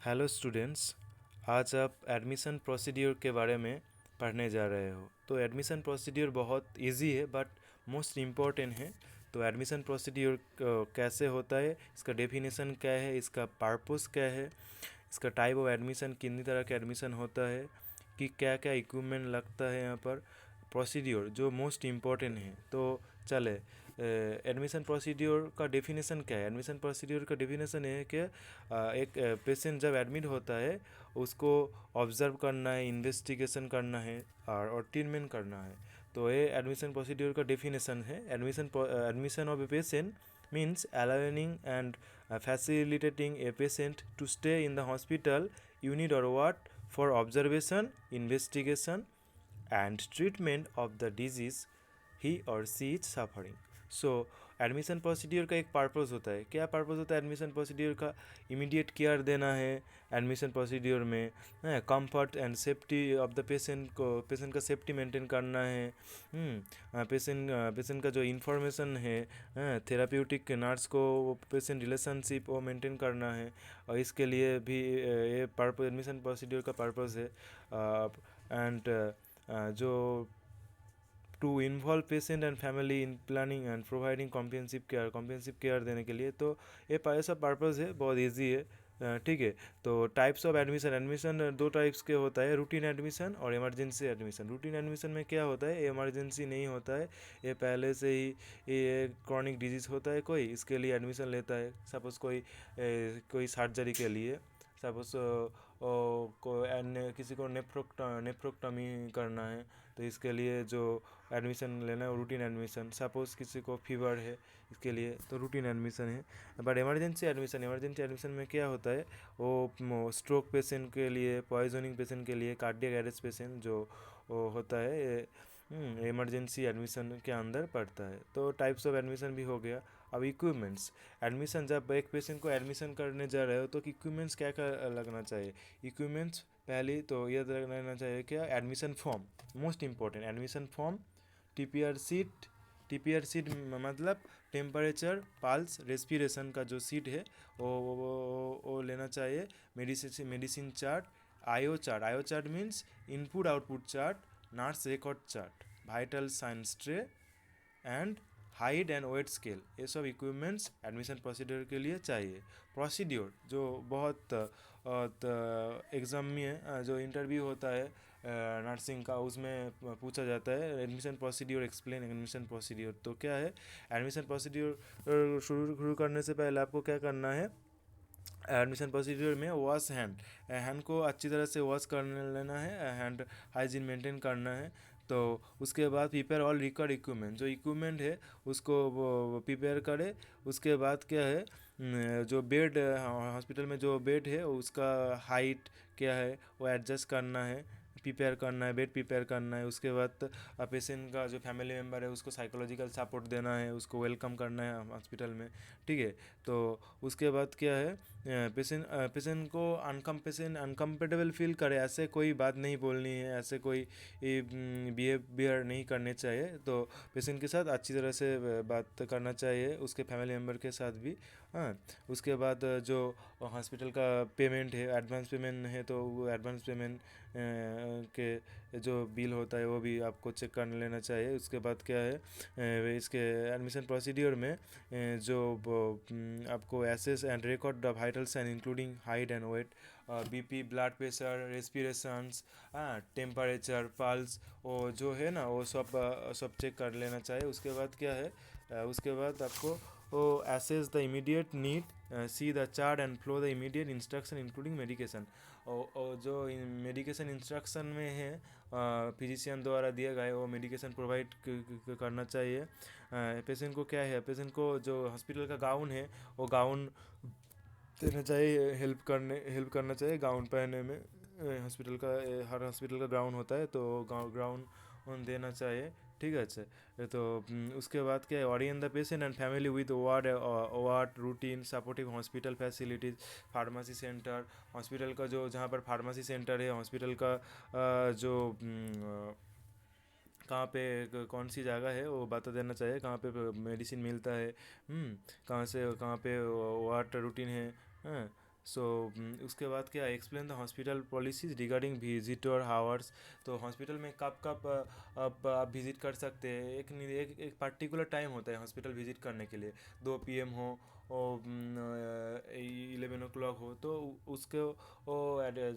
Hello students. आज आप admission procedure के बारे में पढ़ने जा रहे हो। तो एडमिशन प्रोसीड्यूर बहुत इजी है बट मोस्ट इम्पॉर्टेंट है। तो एडमिशन प्रोसीड्यूर कैसे होता है, इसका डेफिनेशन क्या है, इसका पर्पस क्या है, इसका टाइप ऑफ एडमिशन कितनी तरह का एडमिशन होता है, कि क्या क्या इक्विपमेंट लगता है यहाँ पर, प्रोसीड्यूर जो मोस्ट इम्पॉर्टेंट है। तो चले, एडमिशन प्रोसीड्यूर का डेफिनेशन क्या है। एडमिशन प्रोसीड्यूर का डेफिनेशन है कि एक पेशेंट जब एडमिट होता है उसको ऑब्ज़र्व करना है, इन्वेस्टिगेशन करना है और ट्रीटमेंट करना है। तो ये एडमिशन प्रोसीड्यूर का डेफिनेशन है। Admission of a patient means allowing and facilitating a patient to stay in the hospital unit or ward for observation, investigation, and treatment of the disease he or she is suffering. So admission procedure का एक purpose होता है। क्या purpose होता है admission procedure का? Immediate care देना है एडमिशन प्रोसीड्यूर में, comfort and safety of the patient का सेफ्टी मेंटेन करना है। पेशेंट का जो इंफॉर्मेशन है, थेराप्यूटिक नर्स को पेशेंट रिलेशनशिप वो मेंटेन करना है। और इसके लिए भी ये पर्पस एडमिशन प्रोसीड्यूर का पर्पस है। एंड जो to involve patient and family in planning and providing comprehensive care देने के लिए। तो ये ऐसा पर्पज़ है, बहुत इजी है। ठीक है। तो टाइप्स ऑफ एडमिशन, दो टाइप्स के होता है, रूटीन एडमिशन और इमरजेंसी एडमिशन। रूटीन एडमिशन में क्या होता है, इमरजेंसी नहीं होता है, ये पहले से ही ये क्रॉनिक डिजीज़ होता है कोई, इसके लिए एडमिशन लेता है। सपोज़ कोई सर्जरी के लिए, सपोज किसी को नेफ्रोक्टमी करना है, तो इसके लिए जो एडमिशन लेना है रूटीन एडमिशन। सपोज़ किसी को फीवर है, इसके लिए तो रूटीन एडमिशन है। बट इमरजेंसी एडमिशन में क्या होता है, वो स्ट्रोक पेशेंट के लिए, पॉइजनिंग पेशेंट के लिए, कार्डियक अरेस्ट पेशेंट जो वो होता है, इमरजेंसी एडमिशन के अंदर पड़ता है। तो टाइप्स ऑफ एडमिशन भी हो गया। अब इक्विपमेंट्स, एडमिशन जब एक पेशेंट को एडमिशन करने जा रहे हो तो इक्विपमेंट्स क्या क्या लगना चाहिए। इक्विपमेंट्स पहले तो ये लगना चाहिए क्या, admission form, most important admission form, TPR sheet मतलब टेम्परेचर, पल्स, रेस्पिरेशन का जो सीट है वो लेना चाहिए। Medicine chart, IO chart means input output chart, nurse record chart, vital signs tray and height and weight scale, ये सब equipments admission procedure के लिए चाहिए। प्रोसीड्यूर जो बहुत एग्ज़ाम में जो इंटरव्यू होता है नर्सिंग का, उसमें पूछा जाता है admission procedure, explain admission procedure. तो क्या है, एडमिशन प्रोसीड्यूर शुरू करने से पहले आपको क्या करना है, एडमिशन प्रोसीड्यूर में वॉश हैंड को अच्छी तरह से वॉश कर लेना है, हैंड हाइजीन मेंटेन करना है। तो उसके बाद प्रिपेयर ऑल रिक्वायर्ड इक्विपमेंट, जो इक्विपमेंट है उसको वो प्रिपेयर करे। उसके बाद क्या है, जो बेड हॉस्पिटल में जो बेड है उसका हाइट क्या है वो एडजस्ट करना है, प्रिपेयर करना है, बेड प्रिपेयर करना है। उसके बाद पेशेंट का जो फैमिली मेम्बर है उसको साइकोलॉजिकल सपोर्ट देना है, उसको वेलकम करना है हॉस्पिटल में। ठीक है। तो उसके बाद क्या है, पेशेंट को अनकम्फर्टेबल फील करे ऐसे कोई बात नहीं बोलनी है, ऐसे कोई बिहेवियर नहीं करने चाहिए। तो पेशेंट के साथ अच्छी तरह से बात करना चाहिए, उसके फैमिली मेम्बर के साथ भी। हाँ। उसके बाद जो हॉस्पिटल का पेमेंट है, एडवांस पेमेंट है, तो वो एडवांस पेमेंट के जो बिल होता है वो भी आपको चेक कर लेना चाहिए। उसके बाद क्या है, इसके एडमिशन प्रोसीड्यूर में जो आपको assess and record the vital sign including height and weight, BP, blood pressure, respirations, temperature, pulse, वो जो है ना वो सब चेक कर लेना चाहिए। उसके बाद क्या है, उसके बाद आपको वो assess the immediate need, see the chart and follow the immediate instruction including medication। और जो मेडिकेशन इंस्ट्रक्शन में है फिजिशियन द्वारा दिया गया है वो मेडिकेशन प्रोवाइड करना चाहिए। पेशेंट को क्या है, पेशेंट को जो हॉस्पिटल का गाउन है वो गाउन देना चाहिए, हेल्प करना चाहिए गाउन पहनने में। हॉस्पिटल का हर हॉस्पिटल का ग्राउंड होता है तो ग्राउंड देना चाहिए। ठीक है। अच्छा, तो उसके बाद क्या है, Orient the patient and family with ward routine supportive hospital facilities, pharmacy centre, hospital का जो जहाँ पर फार्मेसी सेंटर है, हॉस्पिटल का जो कहाँ पे कौन सी जगह है वो बता देना चाहिए, कहाँ पे मेडिसिन मिलता है, कहाँ से कहाँ पे वाटर रूटीन है। हाँ। सो उसके बाद क्या, explain the hospital policies regarding visitor hours. तो हॉस्पिटल में कब कब अब आप विज़िट कर सकते हैं, एक पर्टिकुलर टाइम होता है हॉस्पिटल विज़िट करने के लिए। 2 PM हो और 11 o'clock हो, तो उसको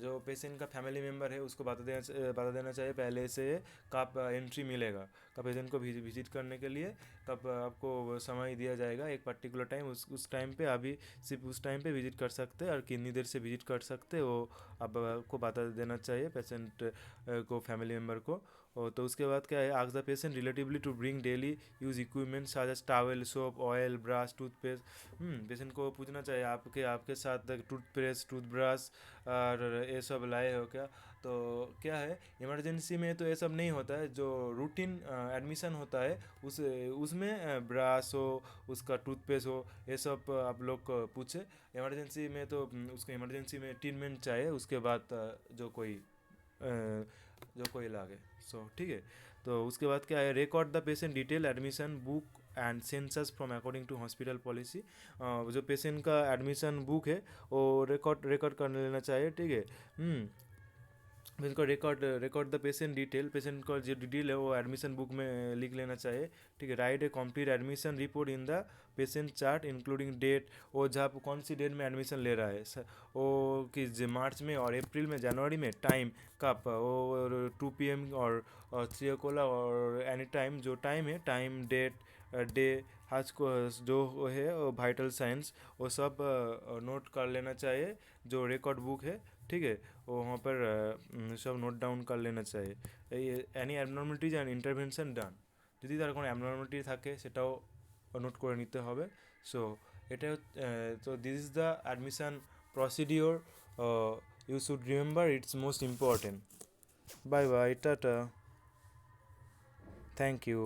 जो पेशेंट का फैमिली मेम्बर है उसको बता देना चाहिए पहले से, कब एंट्री मिलेगा, कब पेशेंट को विज़िट करने के लिए कब आपको समय दिया जाएगा, एक पर्टिकुलर टाइम, उस टाइम पे अभी सिर्फ उस टाइम पे विज़िट कर सकते हैं और कितनी देर से विज़िट कर सकते हैं वो आपको बता देना चाहिए पेशेंट को, फैमिली मेम्बर को। और तो उसके बाद क्या है, ask the patient relatively to bring daily use equipment such as towel, soap, oil, brush, toothpaste. Patient को पूछना चाहिए आपके आपके साथ टूथपेस्ट, टूथब्रश और ये सब लाए हो क्या। तो क्या है, इमरजेंसी में तो ये सब नहीं होता है, जो रूटीन एडमिशन होता है उसमें ब्रश हो, उसका टूथपेस्ट हो, ये सब आप लोग पूछे। इमरजेंसी में तो उसको इमरजेंसी में ट्रीटमेंट चाहिए, उसके बाद जो कोई लागे। सो ठीक है। तो उसके बाद क्या है, record the patient detail admission book and census from according to hospital policy. जो पेशेंट का एडमिशन बुक है वो रिकॉर्ड कर लेना चाहिए, ठीक है। इसको record the patient detail, patient का जो डिटेल है वो एडमिशन बुक में लिख लेना चाहिए, ठीक है। Write a complete admission report in the patient chart including date, वो जहाँ कौन सी डेट में एडमिशन ले रहा है वो किस मार्च में और अप्रैल में, जनवरी में, टाइम कब, वो 2 PM और 3 o'clock और एनी टाइम, जो टाइम है, टाइम, डेट, डे, आज को जो है वाइटल साइंस, वो सब नोट कर लेना चाहिए जो रिकॉर्ड बुक है, ठीक है। वो वहाँ पर सब নোট ডাউন করে লেনা চাই। এই অ্যানি অ্যাবনর্মালিটিজ অ্যান্ড ইন্টারভেনশন ডান, যদি তার কোনো অ্যাবনর্মালিটি থাকে সেটাও নোট করে নিতে হবে। সো এটা তো this is the admission procedure, you should remember, it's most important. Bye bye, tata, thank you.